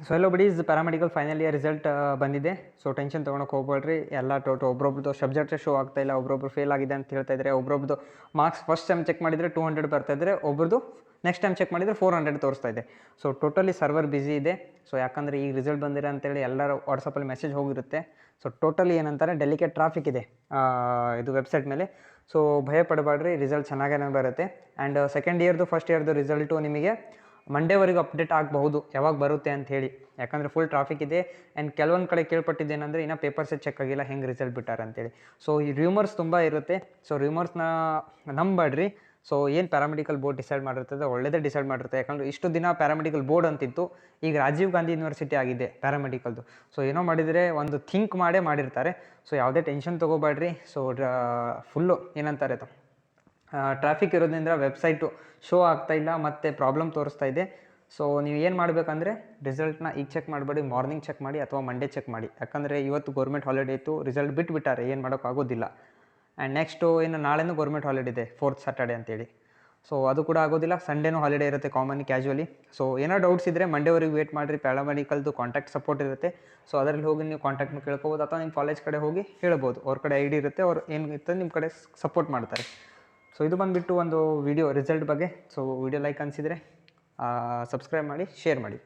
So ಎಲ್ಲೋ buddies paramedical final year result ಬಂದಿದೆ. So tension ತೊಗೊಳಕ್ಕೆ ಹೋಗ್ಬೇಡ್ರಿ. ಎಲ್ಲ ಒಬ್ರೊಬ್ರದ್ದು ಸಬ್ಜೆಕ್ಟೇ ಶೋ ಆಗ್ತಾ ಇಲ್ಲ, ಒಬ್ರೊಬ್ರು ಫೇಲ್ ಆಗಿದೆ ಅಂತ ಹೇಳ್ತಾ ಇದ್ದಾರೆ. ಒಬ್ರೊಬ್ರದ್ದು ಮಾರ್ಕ್ಸ್ ಫಸ್ಟ್ ಟೈಮ್ ಚೆಕ್ ಮಾಡಿದರೆ 200 ಬರ್ತಾ ಇದ್ದರೆ, ಒಬ್ರದ್ದು ನೆಕ್ಸ್ಟ್ ಟೈಮ್ ಚೆಕ್ ಮಾಡಿದರೆ 400 ತೋರಿಸ್ತಾ ಇದೆ. ಸೊ ಟೋಟಲಿ ಸರ್ವರ್ ಬಿಸಿ ಇದೆ. ಸೊ ಯಾಕಂದರೆ ಈಗ ರಿಸಲ್ಟ್ ಬಂದಿರ ಅಂತೇಳಿ ಎಲ್ಲರೂ ವಾಟ್ಸಪ್ಪಲ್ಲಿ ಮೆಸೇಜ್ ಹೋಗಿರುತ್ತೆ. ಸೊ ಟೋಟಲಿ ಏನಂತಾರೆ ಡೆಲಿಕೇಟ್ ಟ್ರಾಫಿಕ್ ಇದೆ ಇದು ವೆಬ್ಸೈಟ್ ಮೇಲೆ. ಸೊ ಭಯ ಪಡಬೇಡ್ರಿ, ರಿಸಲ್ಟ್ ಚೆನ್ನಾಗೇ ಬರುತ್ತೆ. ಆ್ಯಂಡ್ ಸೆಕೆಂಡ್ ಇಯರ್ದು ಫಸ್ಟ್ ಇಯರ್ದು ರಿಸಲ್ಟು ನಿಮಗೆ ಮಂಡೇವರೆಗೂ ಅಪ್ಡೇಟ್ ಆಗಬಹುದು ಯಾವಾಗ ಬರುತ್ತೆ ಅಂತ ಹೇಳಿ. ಯಾಕಂದರೆ ಫುಲ್ ಟ್ರಾಫಿಕ್ ಇದೆ. ಆ್ಯಂಡ್ ಕೆಲವೊಂದು ಕಡೆ ಕೇಳ್ಪಟ್ಟಿದ್ದೇನೆಂದರೆ ಇನ್ನೂ ಪೇಪರ್ಸೇ ಚೆಕ್ ಆಗಿಲ್ಲ, ಹೆಂಗೆ ರಿಸಲ್ಟ್ ಬಿಟ್ಟಾರೆ ಅಂತೇಳಿ. ಸೊ ಈ ರೂಮರ್ಸ್ ತುಂಬ ಇರುತ್ತೆ. ಸೊ ರೂಮರ್ಸ್ನ ನಂಬಬೇಡ್ರಿ. ಸೊ ಏನು ಪ್ಯಾರಾಮೆಡಿಕಲ್ ಬೋರ್ಡ್ ಡಿಸೈಡ್ ಮಾಡಿರ್ತದೆ ಒಳ್ಳೆಯದೇ ಡಿಸೈಡ್ ಮಾಡಿರುತ್ತೆ. ಯಾಕಂದರೆ ಇಷ್ಟು ದಿನ ಪ್ಯಾರಾಮೆಡಿಕಲ್ ಬೋರ್ಡ್ ಅಂತಿತ್ತು, ಈಗ ರಾಜೀವ್ ಗಾಂಧಿ ಯೂನಿವರ್ಸಿಟಿ ಆಗಿದೆ ಪ್ಯಾರಾಮೆಡಿಕಲ್ದು. ಸೊ ಏನೋ ಮಾಡಿದರೆ ಒಂದು ಥಿಂಕ್ ಮಾಡೇ ಮಾಡಿರ್ತಾರೆ. ಸೊ ಯಾವುದೇ ಟೆನ್ಷನ್ ತೊಗೋಬೇಡ್ರಿ. ಸೊ ಫುಲ್ಲು ಏನಂತಾರೆ ಟ್ರಾಫಿಕ್ ಇರೋದ್ರಿಂದ ವೆಬ್ಸೈಟು ಶೋ ಆಗ್ತಾಯಿಲ್ಲ ಮತ್ತು ಪ್ರಾಬ್ಲಮ್ ತೋರಿಸ್ತಾ ಇದೆ. ಸೊ ನೀವು ಏನು ಮಾಡಬೇಕಂದ್ರೆ ರಿಸಲ್ಟ್ನ ಈಗ ಚೆಕ್ ಮಾಡಬೇಡಿ, ಮಾರ್ನಿಂಗ್ ಚೆಕ್ ಮಾಡಿ ಅಥವಾ ಮಂಡೇ ಚೆಕ್ ಮಾಡಿ. ಯಾಕಂದರೆ ಇವತ್ತು ಗೌರ್ಮೆಂಟ್ ಹಾಲಿಡೇ ಇತ್ತು, ರಿಸಲ್ಟ್ ಬಿಟ್ಬಿಟ್ಟಾರೆ, ಏನು ಮಾಡೋಕ್ಕಾಗೋದಿಲ್ಲ. ಆ್ಯಂಡ್ ನೆಕ್ಸ್ಟು ಇನ್ನು ನಾಳೆನೂ ಗೌರ್ಮೆಂಟ್ ಹಾಲಿಡೇ ಇದೆ, 4th ಸ್ಯಾಟರ್ಡೆ ಅಂತೇಳಿ. ಸೊ ಅದು ಕೂಡ ಆಗೋದಿಲ್ಲ. ಸಂಡೇನೂ ಹಾಲಿಡೇ ಇರುತ್ತೆ ಕಾಮನ್ ಕ್ಯಾಶುವಲಿ. ಸೊ ಏನೋ ಡೌಟ್ಸ್ ಇದ್ದರೆ ಮಂಡೇವರೆಗೆ ವೇಟ್ ಮಾಡಿರಿ. ಪ್ಯಾರಾಮೆಡಿಕಲ್ದು ಕಾಂಟ್ಯಾಕ್ಟ್ ಸಪೋರ್ಟ್ ಇರುತ್ತೆ. ಸೊ ಅದರಲ್ಲಿ ಹೋಗಿ ನೀವು ಕಾಂಟ್ಯಾಕ್ಟ್ನ ಕೇಳ್ಕೊಬೋದು ಅಥವಾ ನಿಮ್ಮ ಕಾಲೇಜ್ ಕಡೆ ಹೋಗಿ ಹೇಳ್ಬೋದು. ಅವ್ರ ಕಡೆ ID ಇರುತ್ತೆ, ಅವ್ರು ಏನು ಇರ್ತದೆ ನಿಮ್ಮ ಕಡೆ ಸಪೋರ್ಟ್ ಮಾಡ್ತಾರೆ. ಸೊ ಇದು ಬಂದುಬಿಟ್ಟು ಒಂದು ವಿಡಿಯೋ ರಿಸಲ್ಟ್ ಬಗ್ಗೆ. ಸೊ ವಿಡಿಯೋ ಲೈಕ್ ಅನಿಸಿದರೆ ಸಬ್ಸ್ಕ್ರೈಬ್ ಮಾಡಿ, ಶೇರ್ ಮಾಡಿ.